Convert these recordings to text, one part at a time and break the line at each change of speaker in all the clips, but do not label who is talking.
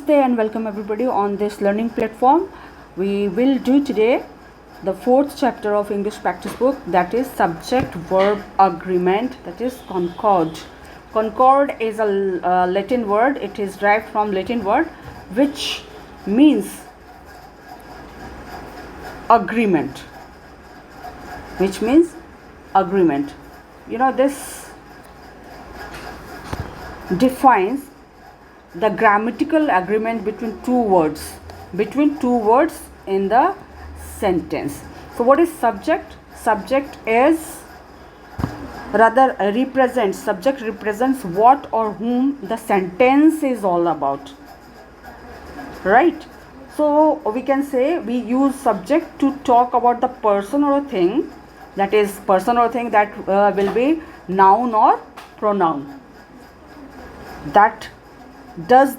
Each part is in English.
Namaste and welcome everybody on this learning platform. We will do today the fourth chapter of English practice book, that is subject-verb agreement, that is concord. Concord is a Latin word. It is derived from Latin word which means agreement. You know, this defines the grammatical agreement between two words in the sentence. So what is subject? Subject represents what or whom the sentence is all about, right? So we can say we use subject to talk about the person or a thing, that is person or thing that will be noun or pronoun, that does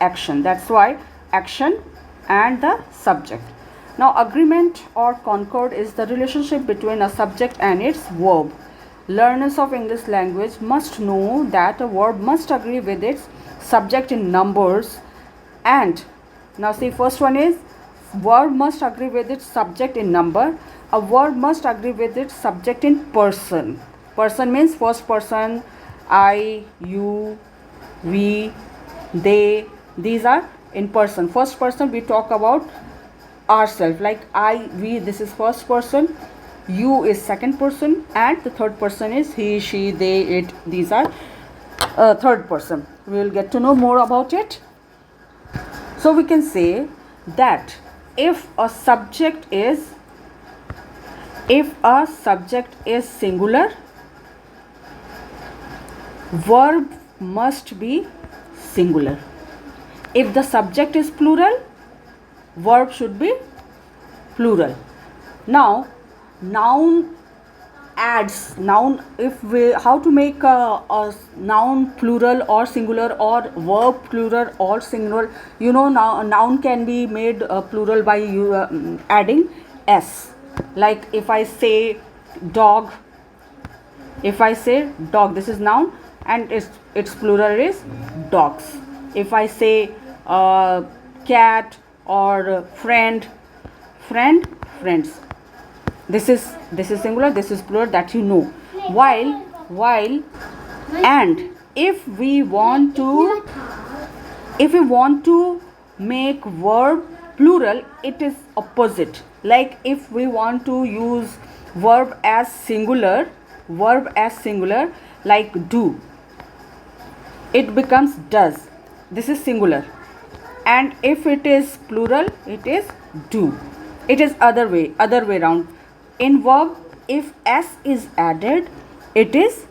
action. That's why action and the subject. Now agreement or concord is the relationship between a subject and its verb. Learners of English language must know that a verb must agree with its subject in numbers. And now see, first one is verb must agree with its subject in number. A verb must agree with its subject in person. Person means first person, I, you, we, they. These are in person. First person, we talk about ourselves, like I, we, this is first person, you is second person, and the third person is he, she, they, it. These are third person. We will get to know more about it. So we can say that if a subject is singular, verb must be singular. If the subject is plural, verb should be plural. Now noun adds how to make a noun plural or singular, or verb plural or singular. You know, now a noun can be made plural by adding s. Like if I say dog, this is noun and its plural is dogs. If I say cat or friends, this is singular, this is plural, that you know. While and if we want to make verb plural, it is opposite. Like if we want to use verb as singular, like do, it becomes does. This is singular. And if it is plural, it is do. It is other way around. In verb, if s is added, it is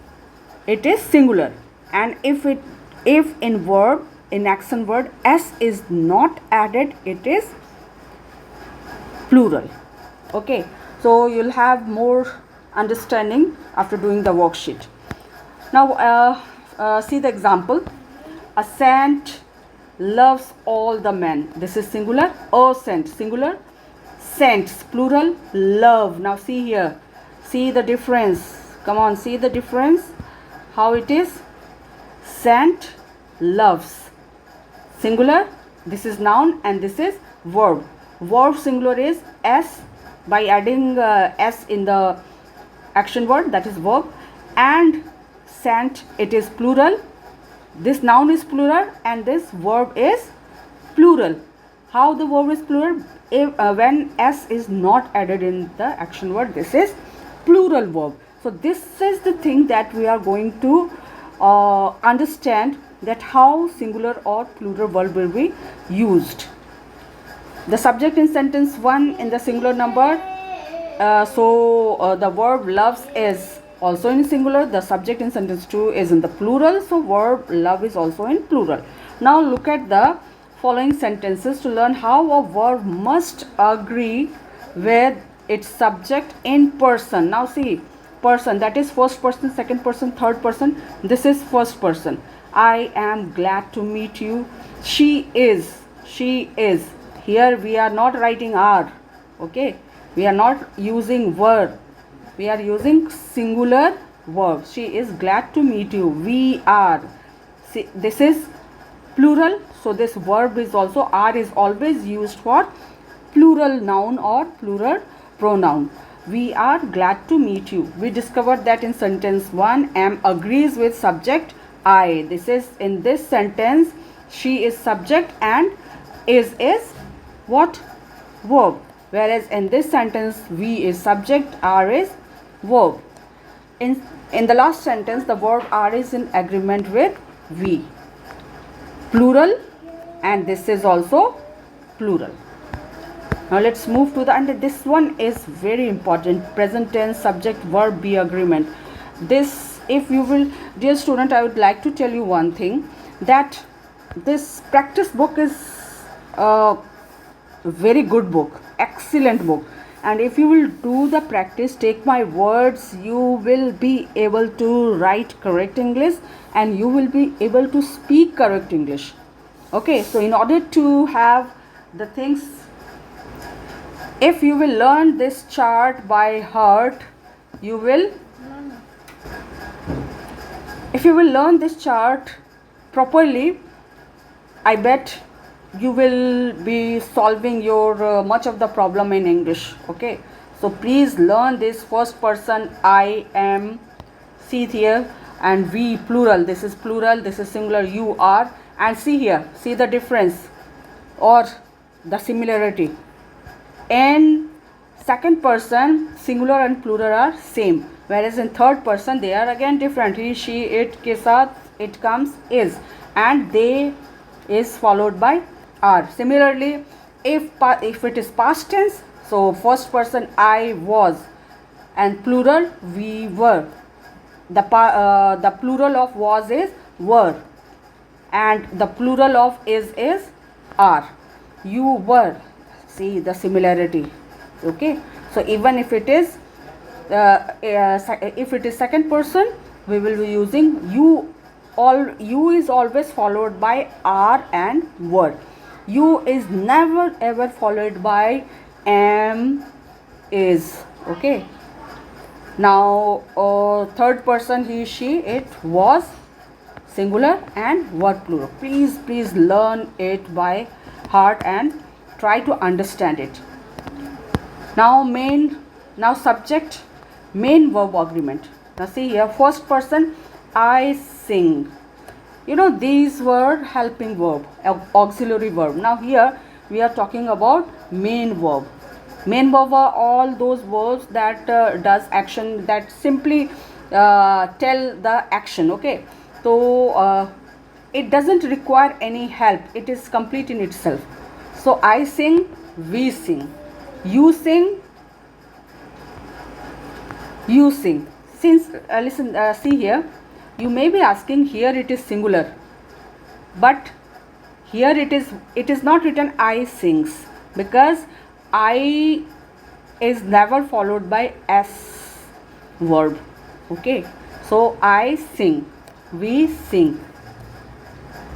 singular. And if in verb, in action word, s is not added, it is plural. Okay, so you'll have more understanding after doing the worksheet. Now see the example. A saint loves all the men. This is singular. A saint, singular. Saints, plural. Love. Now see here. See the difference. Come on, see the difference. How it is. Saint loves. Singular. This is noun and this is verb. Verb singular is s, by adding s in the action word, that is verb. And saint, it is plural. This noun is plural and this verb is plural. How the verb is plural? When s is not added in the action word, this is plural verb. So this is the thing that we are going to understand, that how singular or plural verb will be used. The subject in sentence 1 in the singular number, the verb loves is also in singular. The subject in sentence 2 is in the plural, so verb love is also in plural. Now look at the following sentences to learn how a verb must agree with its subject in person. Now see, person, that is first person, second person, third person. This is first person. I am glad to meet you. She is. Here we are not writing are. Okay, we are not using verb. We are using singular verb. She is glad to meet you. We are. See, this is plural, so this verb is also, are is always used for plural noun or plural pronoun. We are glad to meet you. We discovered that in sentence 1, am agrees with subject I. This is, in this sentence, she is subject and is what? Verb. Whereas in this sentence, we is subject, are is verb. In the last sentence, the verb are is in agreement with we. Plural, and this is also plural. Now let's move to the, and this one is very important, present tense subject verb be agreement. This, if you will, dear student, I would like to tell you one thing, that this practice book is a very good book, excellent book, and if you will do the practice, take my words, you will be able to write correct English and you will be able to speak correct English. Okay, so in order to have the things, if you will learn this chart by heart, you will, if you will learn this chart properly, I bet you will be solving your much of the problem in English. Okay, so please learn this first person I am, see here, and we plural, this is plural, this is singular, you are, and see here, see the difference or the similarity. In second person, singular and plural are same, whereas in third person they are again different. He, she, it के साथ it comes is, and they is followed by are. Similarly, if it is past tense, so first person I was and plural we were. The plural of was is were, and the plural of is are. You were. See the similarity. Okay, so even if it is second person, we will be using you. You is always followed by are and were. You is never ever followed by am, is. Okay, now third person, he, she, it was singular and were plural. Please learn it by heart and try to understand it. Now subject main verb agreement. Now see here, first person I sing. You know, these were helping verb, auxiliary verb. Now here we are talking about main verb. Main verb are all those verbs that does action, that simply tell the action. Okay, so it doesn't require any help, it is complete in itself. So I sing, we sing, you sing, you sing. Since listen, see here, you may be asking, here it is singular, but here it is not written I sings, because I is never followed by s verb. Okay, so I sing, we sing,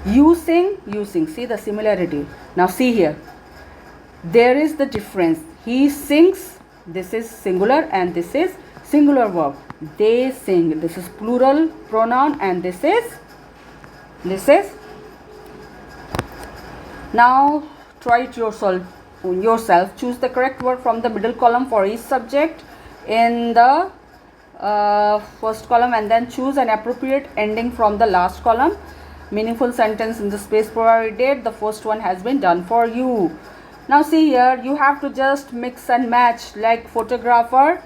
you sing, you sing. See the similarity. Now see here, there is the difference. He sings, this is singular and this is singular verb. They sing, this is plural pronoun, and this is. Now try it yourself. Choose the correct word from the middle column for each subject in the first column, and then choose an appropriate ending from the last column. Meaningful sentence in the space provided. The first one has been done for you. Now see here, you have to just mix and match, like photographer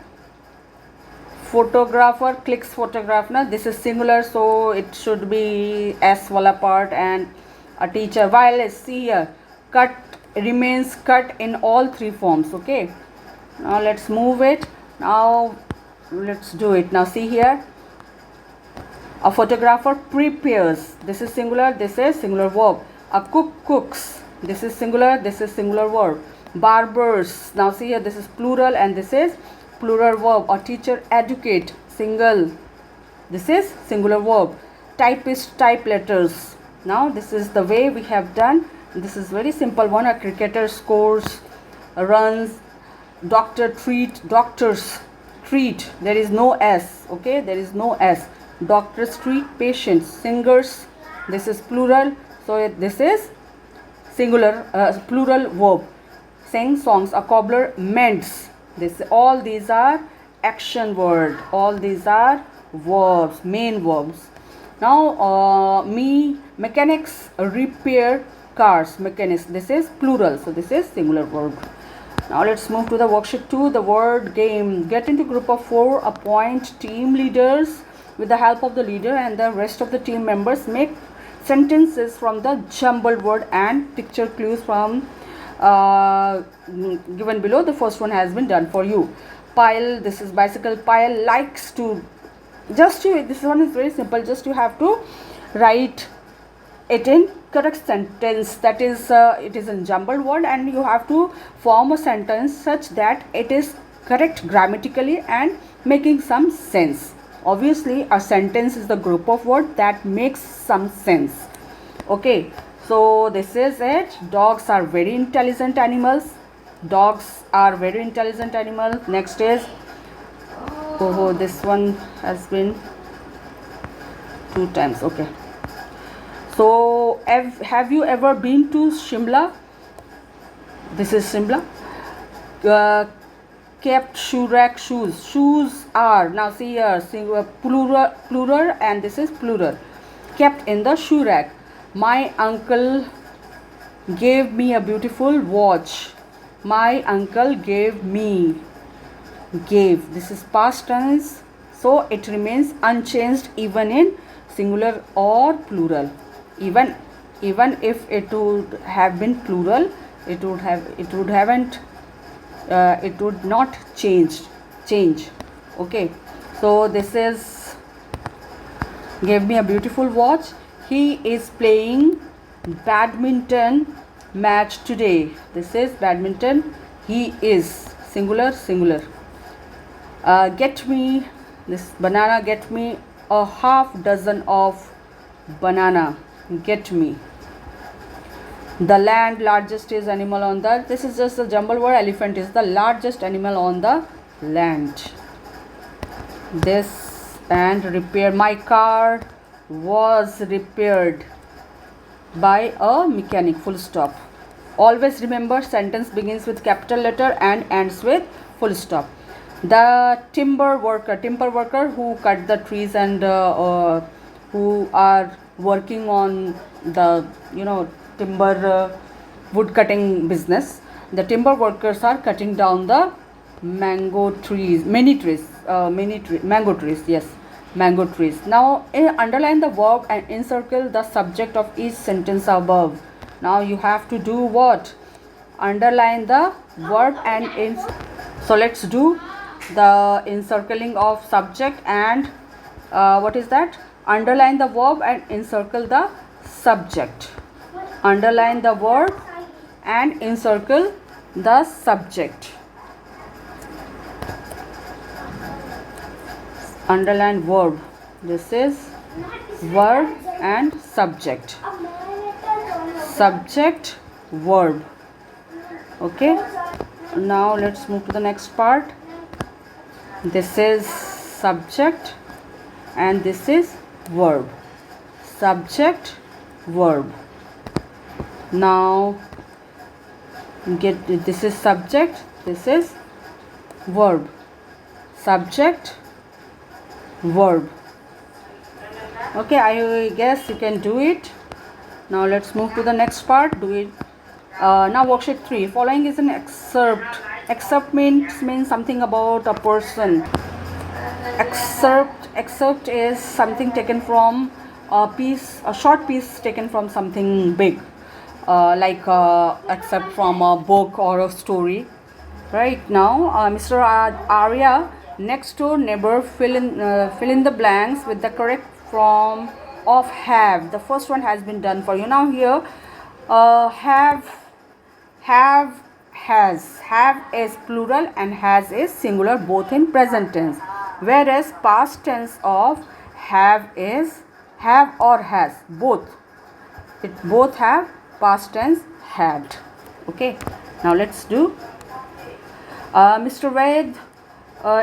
clicks photograph. Now this is singular, so it should be s wala part, and a teacher, wireless. See here, cut remains cut in all three forms. Okay, now let's move it. Now let's do it. Now see here, a photographer prepares, this is singular, this is singular verb. A cook cooks, this is singular, this is singular verb. Barbers, now see here, this is plural and this is plural verb. A teacher educate, single, this is singular verb. Typist type letters. Now this is the way we have done. This is very simple one. A cricketer scores, runs. Doctor treat, doctors treat, there is no s. Okay, there is no s. Doctors treat patients. Singers, this is plural, So this is singular plural verb. Sing songs, a cobbler mends. This, all these are action word, all these are verbs, main verbs. Now mechanics repair cars. Mechanics, this is plural, so this is singular verb. Now let's move to the worksheet 2, the word game. Get into group of 4, appoint team leaders. With the help of the leader and the rest of the team members, make sentences from the jumbled word and picture clues from given below. The first one has been done for you. Pile, this is bicycle. Pile likes to, this one is very simple, just you have to write it in correct sentence, that is it is in jumbled word, and you have to form a sentence such that it is correct grammatically and making some sense. Obviously a sentence is the group of words that makes some sense. Okay, so this is it. Dogs are very intelligent animals. Dogs are very intelligent animals. Next is, this one has been 2 times. Okay, so have you ever been to Shimla? This is Shimla. Kept shoe rack, shoes. Shoes are, now see here, singular, plural, and this is plural. Kept in the shoe rack. My uncle gave me a beautiful watch. My uncle gave me. Gave, this is past tense, so it remains unchanged even in singular or plural. Even if it would have been plural, it would not change. Okay, so this is gave me a beautiful watch. He is playing badminton match today. This is badminton. He is singular. Get me, this banana, get me a half dozen of banana. Get me. The land, largest is animal on the, this is just a jumble word. Elephant is the largest animal on the land. This, and repair, my car was repaired by a mechanic. Full stop. Always remember, sentence begins with capital letter and ends with full stop. The timber worker who cut the trees and who are working on the timber wood cutting business. The timber workers are cutting down the mango trees. Yes, mango trees. Now underline the verb and encircle the subject of each sentence above. Now you have to do what? Underline the verb and so let's do the encircling of subject and what is that? Underline the verb and encircle the subject. Underline the verb and encircle the subject. Underline verb. This is verb and subject. Subject, verb. Okay. Now let's move to the next part. This is subject and this is verb. Subject, verb. Now get, this is subject, this is verb. Subject, verb. Okay, I guess you can do it. Now let's move to the next part. Do it. Now worksheet 3. Following is an excerpt. Excerpt means something about a person. Excerpt is something taken from a short piece taken from something big, like excerpt from a book or a story. Right now, Mr. Arya, next door neighbor, fill in the blanks with the correct form of have. The first one has been done for you. Now here, have, has. Have is plural and has is singular, both in present tense. Whereas past tense of have is have or has, both. It both have past tense had. Okay. Now let's do. Mr. Ved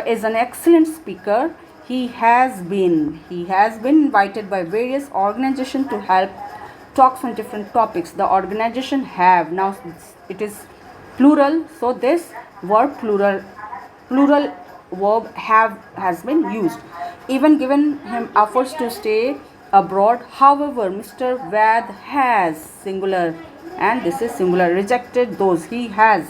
is an excellent speaker. He has been invited by various organizations to help talks on different topics. The organization have, now it is plural, so this verb plural verb have has been used. Even given him offers to stay abroad, however Mr. Vad has, singular, and this is singular, rejected those. He has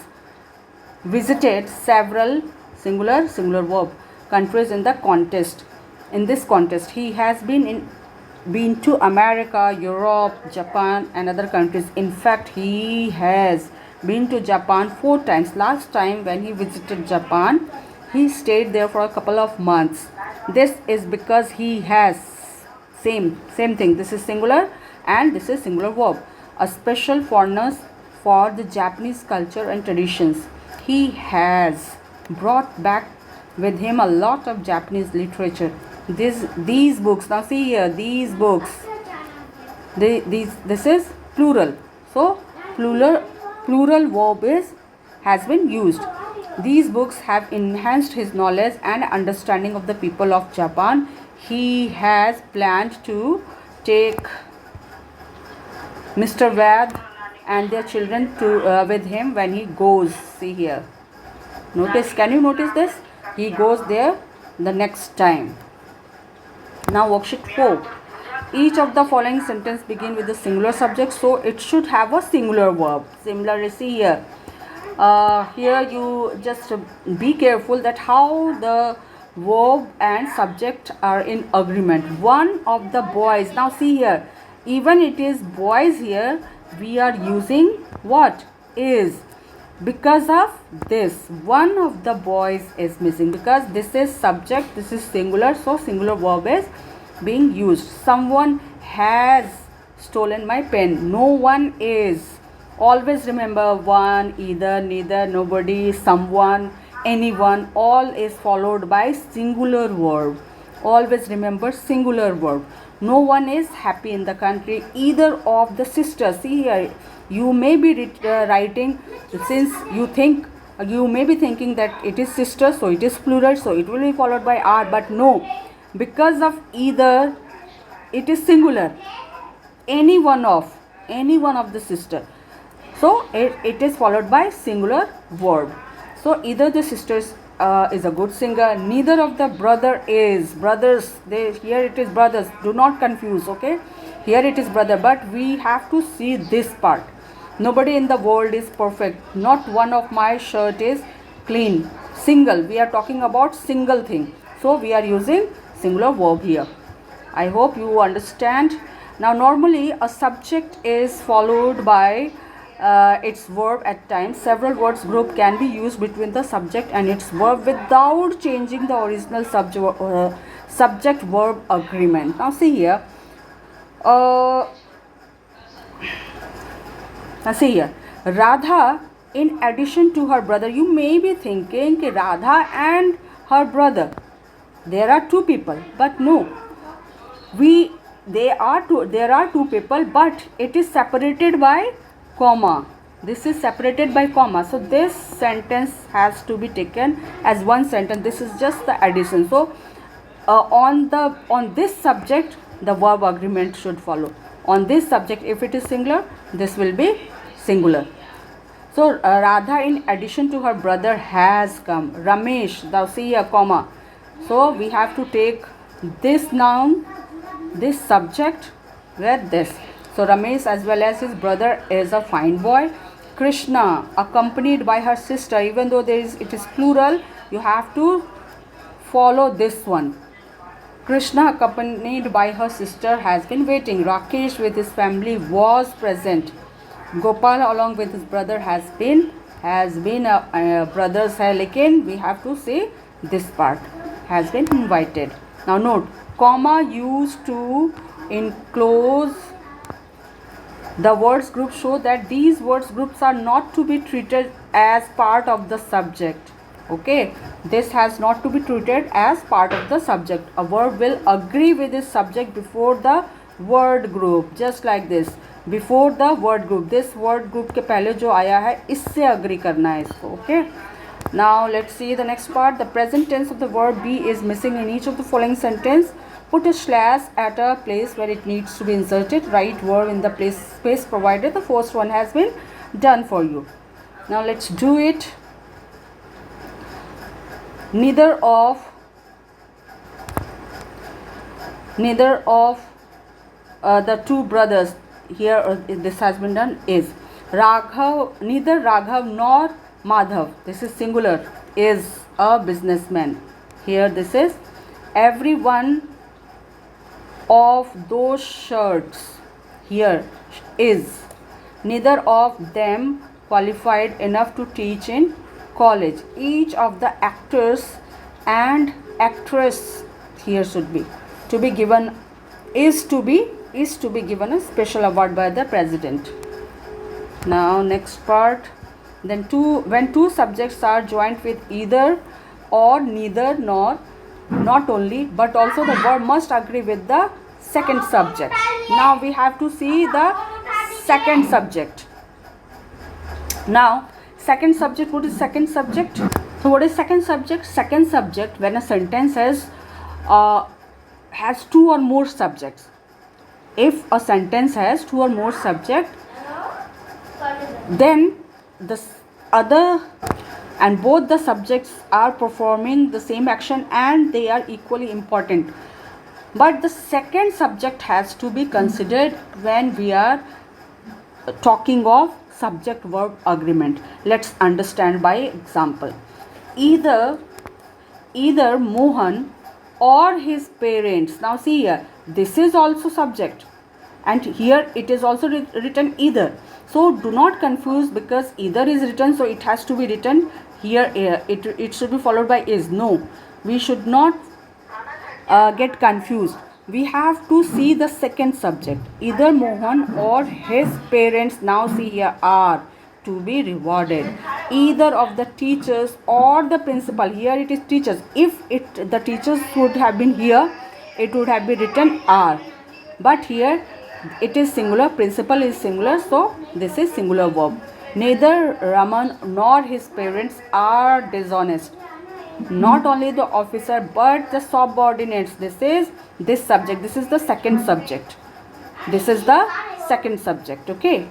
visited several, singular verb, countries in the contest. In this contest, he has been to America, Europe, Japan, and other countries. In fact, he has been to Japan 4 times. Last time when he visited Japan, he stayed there for a couple of months. This is because he has, same thing. This is singular and this is singular verb. A special fondness for the Japanese culture and traditions. He has brought back with him a lot of Japanese literature. These books, now see here, these books, this is plural, so plural verb has been used. These books have enhanced his knowledge and understanding of the people of Japan. He has planned to take Mr. Vad and their children to with him when he goes. See here, notice, can you notice this? He goes there the next time. Now worksheet 4. Each of the following sentence begin with the singular subject, so it should have a singular verb. Similarly, see here. Here you just be careful that how the verb and subject are in agreement. One of the boys. Now see here. Even it is boys here, we are using what? Is. Because of this, one of the boys is missing, because this is subject, this is singular, so singular verb is being used. Someone has stolen my pen. No one is. Always remember one, either, neither, nobody, someone, anyone, all is followed by singular verb. Always remember singular verb. No one is happy in the country. Either of the sisters. See here, you may be writing, since you may be thinking that it is sister, so it is plural, so it will be followed by are, but no, because of either, it is singular. Any one of the sister, so it is followed by singular verb. So either the sisters is a good singer, neither of the brother is. Brothers, here it is brothers, do not confuse, okay? Here it is brother, but we have to see this part. Nobody in the world is perfect. Not one of my shirt is clean. Single, we are talking about single thing, so we are using singular verb here. I hope you understand. Now normally a subject is followed by its verb at times. Several words group can be used between the subject and its verb without changing the original subject verb agreement. Now see here. Radha, in addition to her brother, you may be thinking कि Radha and her brother, there are two people, but no, there are two people, but it is separated by comma. This is separated by comma, so this sentence has to be taken as one sentence. This is just the addition. So on this subject, the verb agreement should follow. On this subject, if it is singular, this will be singular. So Radha, in addition to her brother, has come. Ramesh, thou see a comma, so we have to take this noun, this subject with this. So Ramesh as well as his brother is a fine boy. Krishna, accompanied by her sister, even though it is plural, you have to follow this one. Krishna, accompanied by her sister, has been waiting. Rakesh with his family was present. Gopal along with his brother has been brothers hai, lekin we have to say this part, has been invited. Now note, comma used to enclose the words group show that these words groups are not to be treated as part of the subject. Okay, this has not to be treated as part of the subject. A verb will agree with its subject before the word group, just like this. Before the word group, this word group के पहले जो आया है इससे agree करना है इसको. Okay. Now let's see the next part. The present tense of the verb be is missing in each of the following sentence. Put a slash at a place where it needs to be inserted. Write verb in the place space provided. The first one has been done for you. Now let's do it. Neither of the two brothers, here this has been done, is Raghav. Neither Raghav nor Madhav, this is singular, is a businessman. Here this is every one of those shirts, here is. Neither of them qualified enough to teach in college. Each of the actors and actress, here should be to be given, is to be given a special award by the president. Now next part. Then when two subjects are joined with either or neither nor, not only but also the verb must agree with the second subject. Now we have to see the second subject. Now second subject, what is second subject? So what is second subject? Second subject, when a sentence has two or more subjects. If a sentence has two or more subjects, then the other and both the subjects are performing the same action and they are equally important. But the second subject has to be considered when we are talking of subject verb agreement. Let's understand by example. Either Mohan or his parents. Now see here, this is also subject and here it is also written either. So do not confuse, because either is written, so it has to be written here. It should be followed by is. No, we should not get confused. We have to see the second subject. Either Mohan or his parents, now see here, are to be rewarded. Either of the teachers or the principal, here it is teachers. If the teachers would have been here, it would have been written are, but here it is singular, principal is singular, so this is singular verb. Neither Raman nor his parents are dishonest. Not only the officer but the subordinates. This is this subject. This is the second subject. This is the second subject. Okay.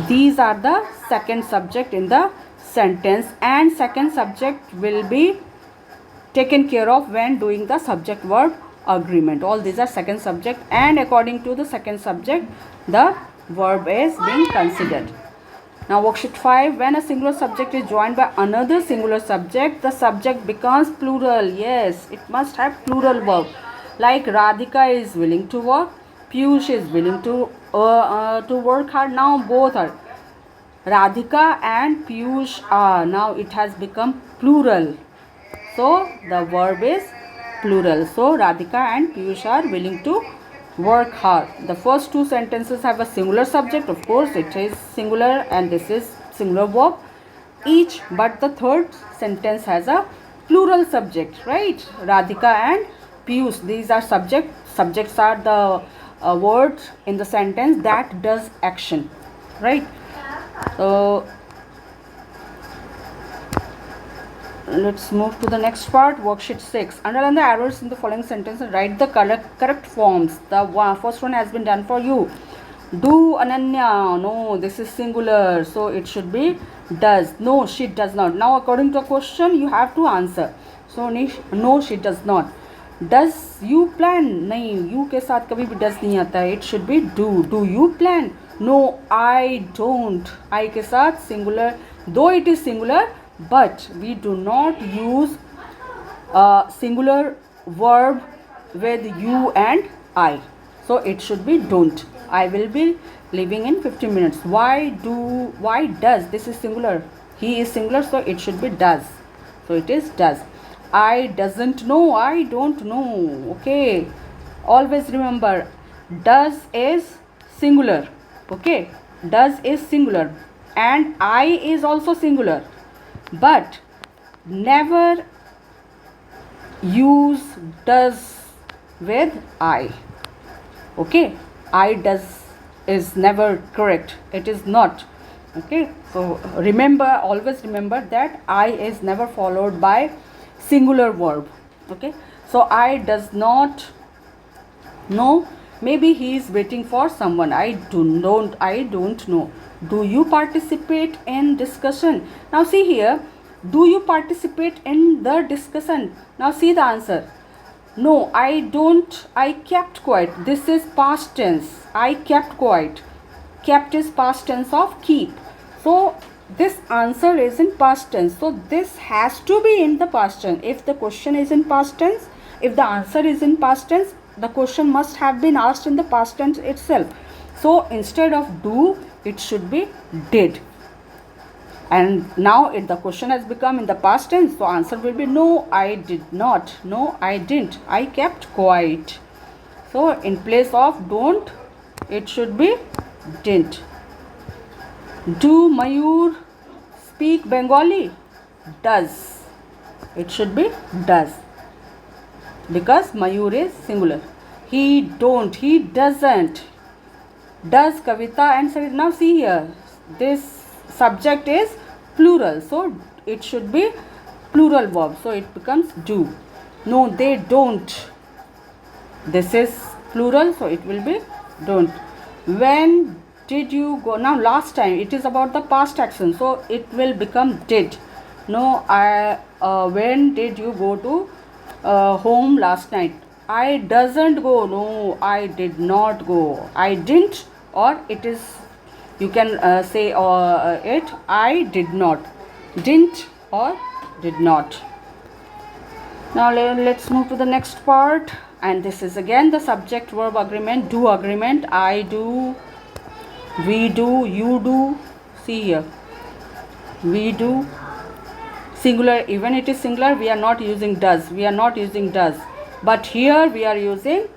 These are the second subject in the sentence, and second subject will be taken care of when doing the subject verb agreement. All these are second subject, and according to the second subject the verb is being considered. Now worksheet 5. When a singular subject is joined by another singular subject, the subject becomes plural. Yes, it must have plural verb. Like Radhika is willing to work, Piyush is willing to work hard. Now both are, Radhika and Piyush are. Now it has become plural, so the verb is plural. So Radhika and Piyush are willing to work hard. The first two sentences have a singular subject, of course it is singular, and this is singular verb each, but the third sentence has a plural subject, right? Radhika and Piyush, these are subjects are the words in the sentence that does action, right? So let's move to the next part. Worksheet 6. Underline the errors in the following sentence and write the correct forms. The first one has been done for you. Do Ananya. No, this is singular, so it should be does. No, she does not. Now according to the question you have to answer. So no, she does not. Does you plan? नहीं, you के साथ कभी भी does नहीं आता है. It should be do. Do you plan? No, I don't. I के साथ singular, though it is singular, but we do not use singular verb with you and I. So it should be don't. I will be leaving in 15 minutes. Why does? This is singular. He is singular, so it should be does. So it is does. I doesn't know. I don't know. Okay. Always remember, does is singular. Okay. Does is singular. And I is also singular. But never use does with I. Okay. I does is never correct. It is not. Okay. So remember, always remember that I is never followed by singular verb. Okay, so I does not know, maybe he is waiting for someone. I don't know. Do you participate in discussion? Now see here, do you participate in the discussion? Now see the answer. No, I don't. I kept quiet. This is past tense. I kept quiet. Kept is past tense of keep. So this answer is in past tense. So this has to be in the past tense. If the question is in past tense, if the answer is in past tense, the question must have been asked in the past tense itself. So instead of do, it should be did. And now the question has become in the past tense, so answer will be no, I did not. No, I didn't. I kept quiet. So in place of don't, it should be didn't. Do Mayur speak Bengali? Does. It should be does, because Mayur is singular. He don't, he doesn't. Does Kavita and Savita. Now see here, this subject is plural, so it should be plural verb, so it becomes do. No, they don't. This is plural, so it will be don't. When did you go? Now last time, it is about the past action, so it will become did. No, when did you go to home last night? I doesn't go. No, I did not go. I didn't, or it is, you can say it, I did not. Didn't or did not. Now let's move to the next part, and this is again the subject verb agreement, do agreement. I do, we do, you do. See here, we do, singular. Even it is singular, we are not using does, but here we are using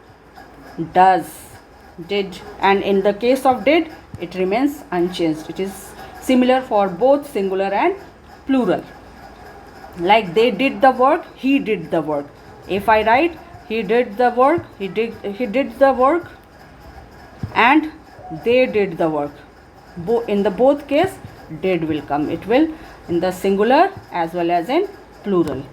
does, did, and in the case of did, it remains unchanged. It is similar for both singular and plural. Like they did the work, he did the work. If I write he did the work, he did the work, and they did the work, in the both case did will come. It will in the singular as well as in plural.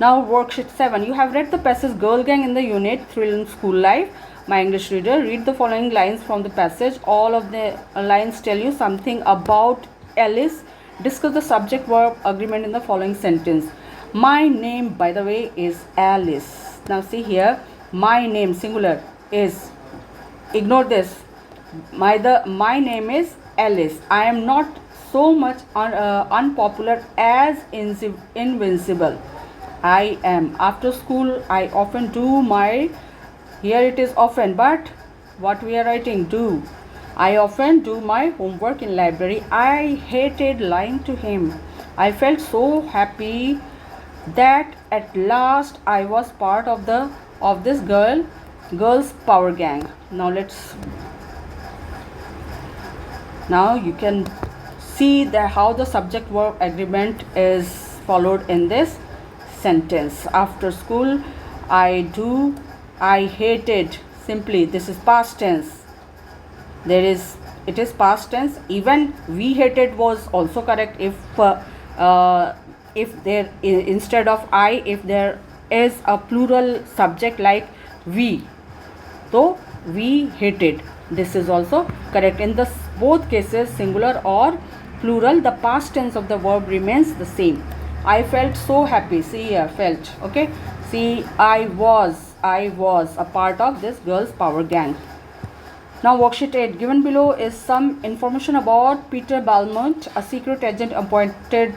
Now worksheet 7. You have read the passage Girl Gang in the unit Thrill in School Life. My English reader, read the following lines from the passage. All of the lines tell you something about Alice. Discuss the subject verb agreement in the following sentence. My name, by the way, is Alice. Now see here, my name singular is, ignore this, my name is Alice. I am not so much unpopular as invincible. I am. After school I often do my, here it is often, but what we are writing, do. I often do my homework in library. I hated lying to him. I felt so happy that at last I was part of this girls power gang. Now you can see that how the subject verb agreement is followed in this sentence. After school I do, I hated, simply this is past tense. It is past tense. Even we hated was also correct if there instead of I, if there is a plural subject like we, so we hated, this is also correct. In the both cases, singular or plural, the past tense of the verb remains the same. I felt so happy. See here, felt. Okay, see, I was a part of this girls power gang. Now worksheet 8. Given below is some information about Peter Belmont, a secret agent appointed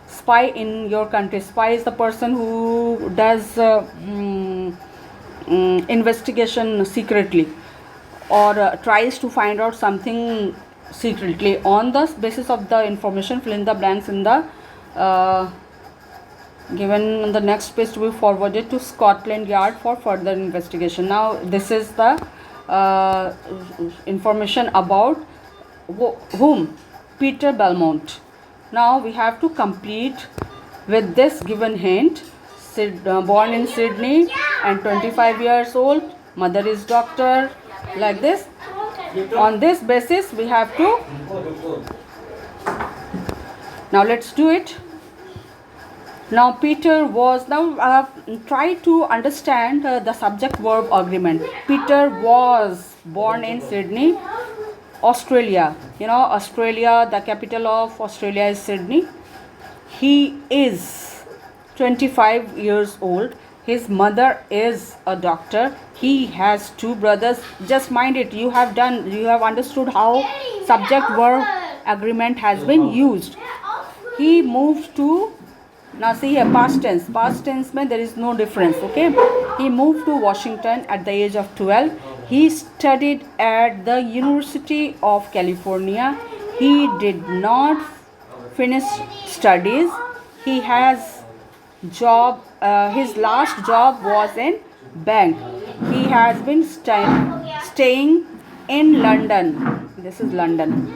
spy in your country. Spy is the person who does investigation secretly, or tries to find out something secretly. On the basis of the information, fill in the blanks in the given the next page to be forwarded to Scotland Yard for further investigation. Now this is the information about whom? Peter Belmont. Now we have to complete with this given hint. Born in Sydney and 25 years old, mother is doctor, like this. On this basis we have to, now let's do it. Now Peter was now try to understand the subject verb agreement. Peter was born in Sydney, Australia. You know, Australia, the capital of Australia is Sydney. He is 25 years old. His mother is a doctor. He has two brothers. Just mind it, you have understood how subject verb agreement has been used. He moved to, now see here, past tense mein there is no difference. Okay, he moved to Washington at the age of 12. He studied at the University of California. He did not finish studies. He has job, his last job was in bank. He has been staying in London, this is London,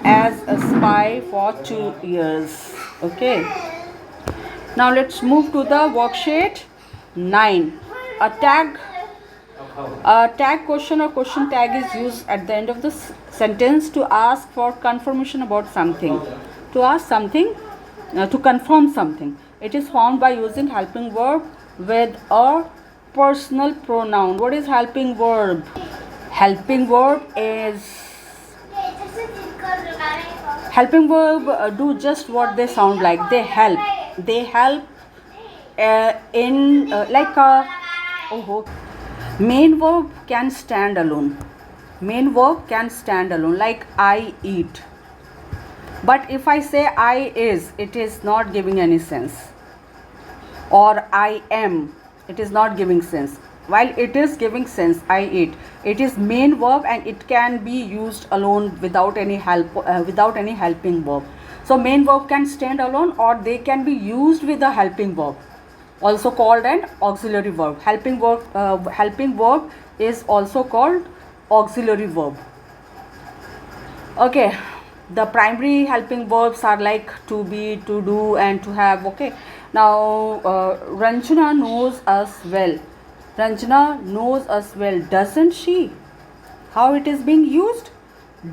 as a spy for 2 years. Okay, now let's move to the worksheet 9. A tag question or question tag is used at the end of the sentence to ask for confirmation about something, to ask something, to confirm something. It is formed by using helping verb with a personal pronoun. What is helping verb? Helping verb do just what they sound like. They help in like a main verb can stand alone. Like I eat. But if I say I is, it is not giving any sense. Or I am, it is not giving sense. While it is giving sense, I eat. It is main verb and it can be used alone without any helping verb. So main verb can stand alone, or they can be used with a helping verb, also called an auxiliary verb. Helping verb is also called auxiliary verb. Okay, the primary helping verbs are like to be, to do, and to have. Okay, now Ranjana knows us well. Doesn't she? How it is being used?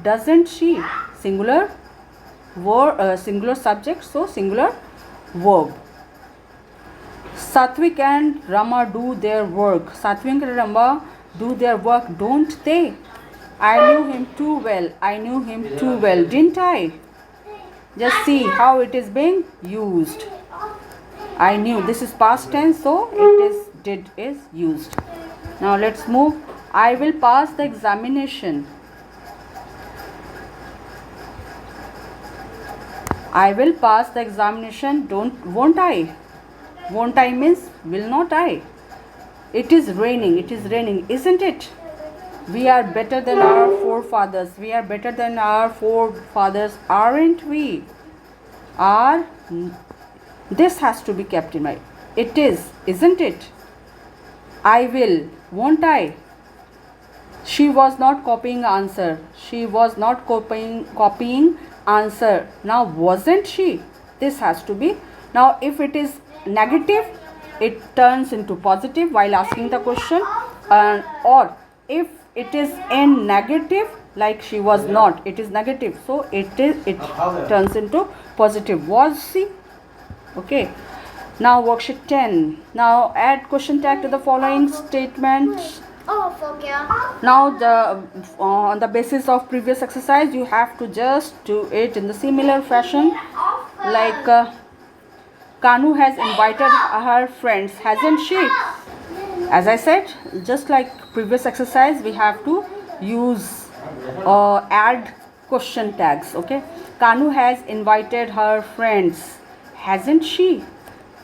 Doesn't she? Singular singular subject, so singular verb. Satvik and Rama do their work. Don't they? I knew him too well, didn't I? Just see how it is being used. I knew, this is past tense, so did is used. Now let's move. I will pass the examination. Won't I? Won't I means will not I? It is raining, isn't it? We are better than our forefathers. Aren't we? This has to be kept in mind. It is, isn't it? I will, won't I? She was not copying answer. Now wasn't she? This has to be. Now if it is negative, it turns into positive while asking the question, or if it is in negative, like she was not, it is negative, so it turns into positive. Was she? Okay, now worksheet 10. Now add question tag to the following statement. Now on the basis of previous exercise, you have to just do it in the similar fashion, like Kanu has invited her friends, hasn't she? As I said, just like previous exercise, we have to use add question tags. Okay, Kanu has invited her friends, hasn't she?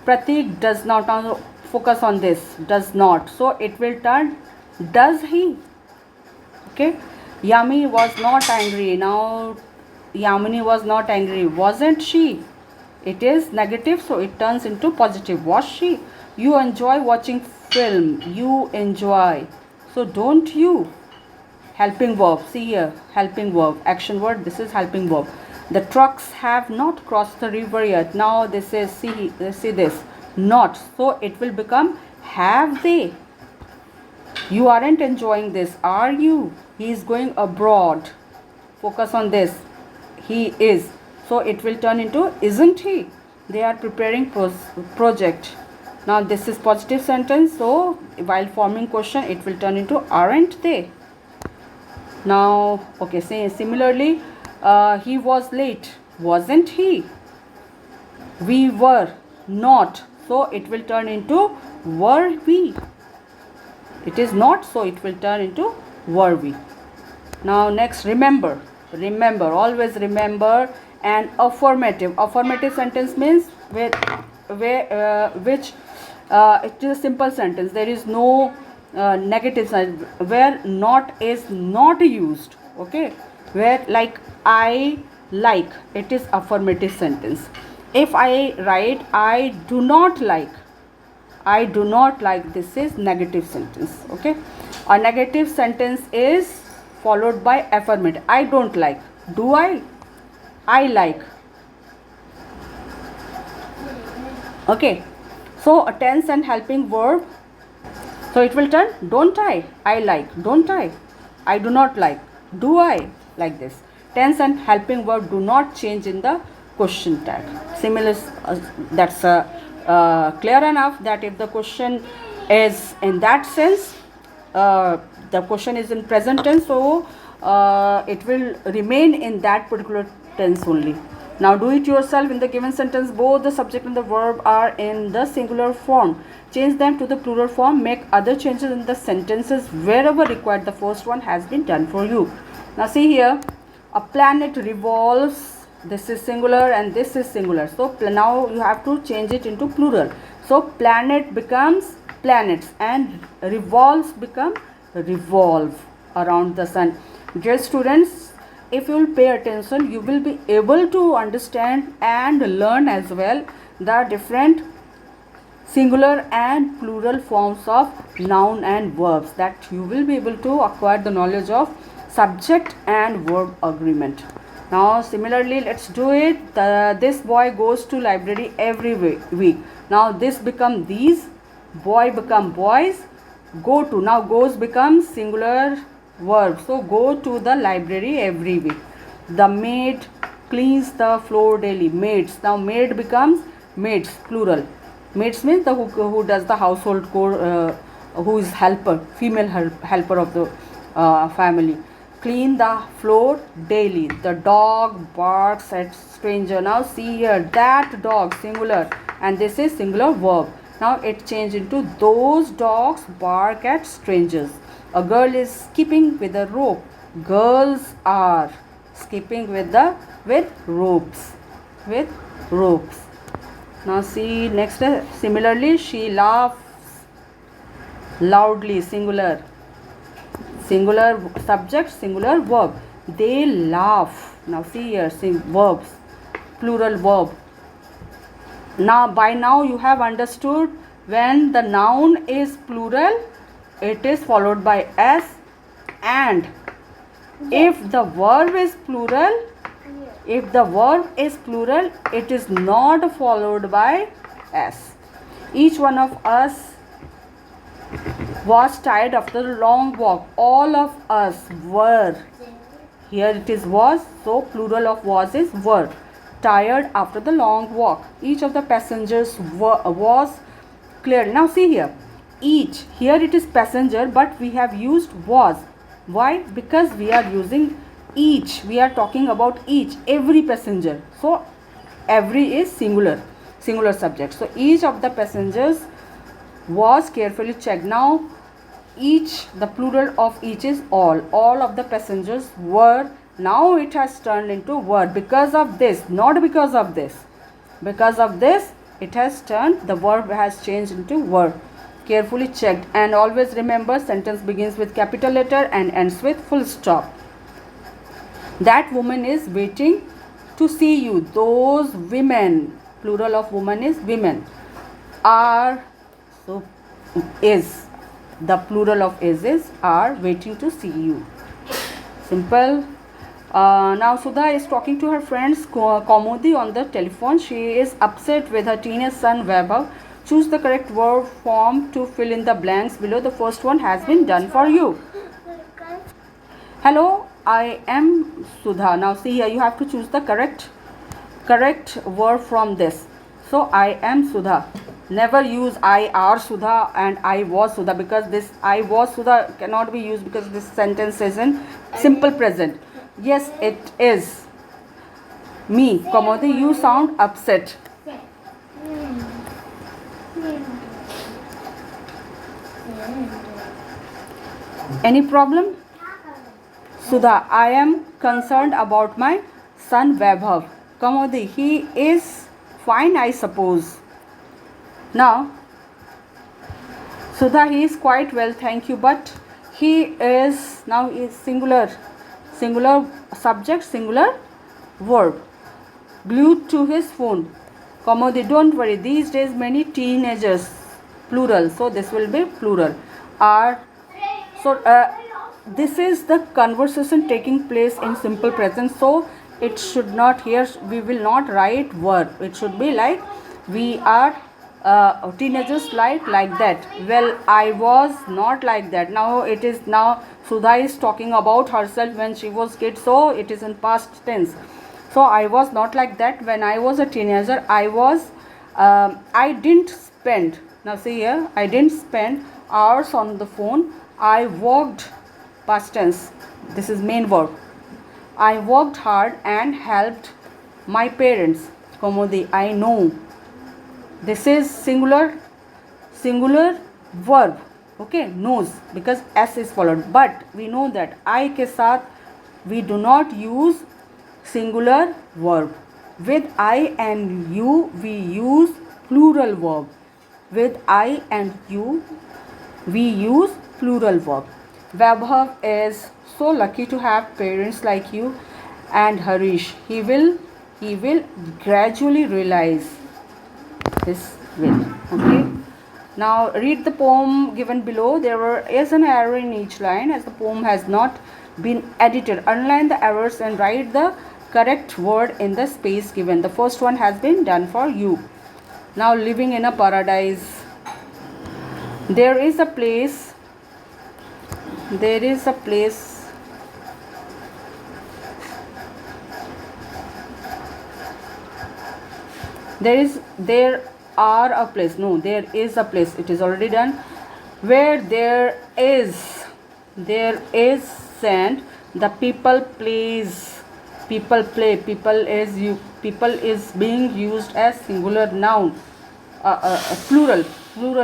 Pratik does not. Now focus on this, does not, so it will turn does he. Okay, Yami was not angry. Now Yamini was not angry, wasn't she? It is negative, so it turns into positive. Was she? You enjoy watching film. You enjoy, so don't you? Helping verb, see here, helping verb, action word, this is helping verb. The trucks have not crossed the river yet. Now this is, see this, not, so it will become have they. You aren't enjoying this, are you? He is going abroad. Focus on this. He is, so it will turn into isn't he. They are preparing project. Now this is positive sentence, so while forming question it will turn into aren't they. Now okay, say similarly, he was late, wasn't he? We were not, so it will turn into were we. It is not, so it will turn into were we. Now next, remember, always remember. And affirmative sentence means which it is a simple sentence, there is no negative side, where not is not used. Okay, where like I like, it is affirmative sentence. If I write I do not like, this is negative sentence. Okay, a negative sentence is followed by affirmative. I don't like, do I like. Okay, so a tense and helping verb, so it will turn don't I like, don't I do not like, do I, like this. Tense and helping verb do not change in the question tag. Similar, that's clear enough that if the question is in that sense, the question is in present tense, so it will remain in that particular tense only. Now do it yourself. In the given sentence, both the subject and the verb are in the singular form. Change them to the plural form. Make other changes in the sentences wherever required. The first one has been done for you. Now see here, a planet revolves. This is singular and this is singular. So now you have to change it into plural. So planet becomes planets and revolves become revolve around the sun. Dear students, if you will pay attention, you will be able to understand and learn as well the different singular and plural forms of noun and verbs, that you will be able to acquire the knowledge of subject and verb agreement. Now similarly, let's do it. This boy goes to library every week. Now this become these, boy become boys, go to, now goes becomes singular verb, so go to the library every week. The maid cleans the floor daily, maids, now maid becomes maids, plural. Maids means the who does the household chore, who is helper, female helper of the family. Clean the floor daily. The dog barks at stranger. Now see here, that dog singular and this is singular verb. Now it changed into those dogs bark at strangers. A girl is skipping with a rope. Girls are skipping with ropes. Now see next, similarly, she laughs loudly, singular subject, singular verb. They laugh. Now see here, verbs, plural verb. Now by now you have understood, when the noun is plural, it is followed by s, and if the verb is plural, it is not followed by s. Each one of us was tired after a long walk. All of us were, here it is was, so plural of was is were, tired after the long walk. Each of the passengers was clear. Now see here, each, here it is passenger, but we have used was. Why? Because we are using each, we are talking about each, every passenger, so every is singular subject. So each of the passengers was carefully checked. Now each, the plural of each is all of the passengers were. Now it has turned into were, because of this, not because of this, it has turned, the verb has changed into were. Carefully checked. And always remember, sentence begins with capital letter and ends with full stop. That woman is waiting to see you. Those women, plural of woman is women, are, so is, the plural of is are waiting to see you. Simple. Now Sudha is talking to her friends Kaumudi on the telephone. She is upset with her teenage son Vaibhav. Choose the correct verb form to fill in the blanks below. The first one has been done for you. Hello, I am Sudha. Now see here, you have to choose the correct verb from this. So I am Sudha. Never use I are Sudha and I was Sudha, because this I was Sudha cannot be used because this sentence is in simple present. Yes, it is me. Kamodi, you sound upset. Any problem? Sudha, I am concerned about my son Vaibhav. Kamodi, he is fine, I suppose. Now, Sudha, he is quite well, thank you, but he is, now is singular subject, singular verb, glued to his phone. Kamodi, don't worry, these days many teenagers, plural, so this will be plural, are, so this is the conversation taking place in simple present, so it should not, here we will not write verb, it should be like we are teenagers like that. Well, I was not like that. Now it is, now Sudha is talking about herself when she was kid, so it is in past tense. So I was not like that when I was a teenager. I was I didn't spend, now see here, I didn't spend hours on the phone. I worked, past tense, this is main verb. I worked hard and helped my parents. Kamodi, I know. This is singular verb, okay, knows, because s is followed, but we know that I ke saath we do not use singular verb. With I and you we use plural verb. With I and you we use plural verb. Vaibhav is so lucky to have parents like you and Harish. He will gradually realize this will. Okay. Now read the poem given below. There is an error in each line as the poem has not been edited. Underline the errors and write the correct word in the space given. The first one has been done for you. Now, living in a paradise. There is a place. There is a place, it is already done, where there is sand, the people plays, people play, people is being used as singular noun, plural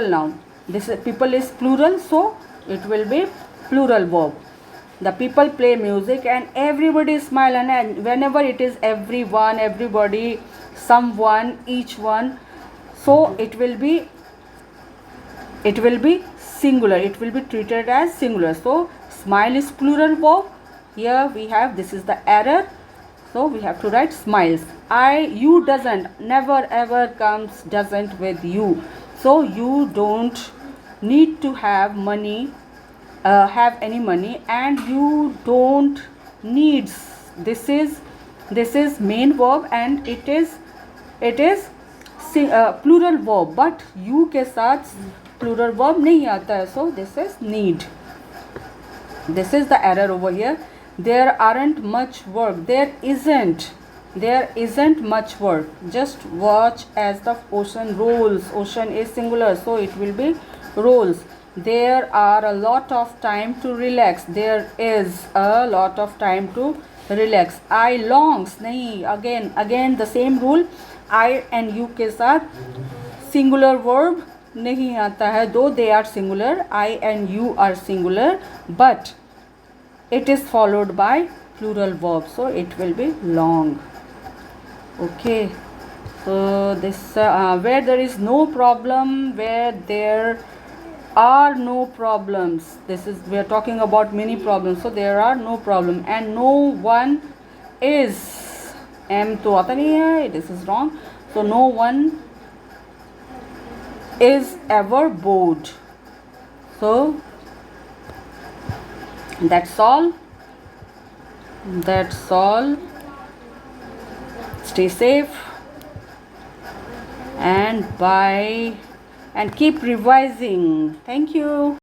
noun. This people is plural, so it will be plural verb. The people play music and everybody smile, and whenever it is everyone, everybody, someone, each one, so it will be singular, it will be treated as singular. So smile is plural verb. Here we have, this is the error, so we have to write smiles. You doesn't, never ever comes doesn't with you, so you don't need to have money, have any money, and you don't needs, this is main verb and it is plural verb, but you के साथ plural verb नहीं आता है, so this is need. This is the error over here. There aren't much work. There isn't much work. Just watch as the ocean rolls. Ocean is singular, so it will be rolls. There are a lot of time to relax. There is a lot of time to relax. I longs, nahi, again the same rule. I and you के साथ singular verb नहीं आता है, though they are singular, I and you are singular, but it is followed by plural verb, so it will be long. Okay, so this where there is no problem, where there are no problems, this is, we are talking about many problems, so there are no problem, and no one is, M तो आता नहीं है, this is wrong, so no one is ever bored. So that's all. Stay safe and bye, and keep revising. Thank you.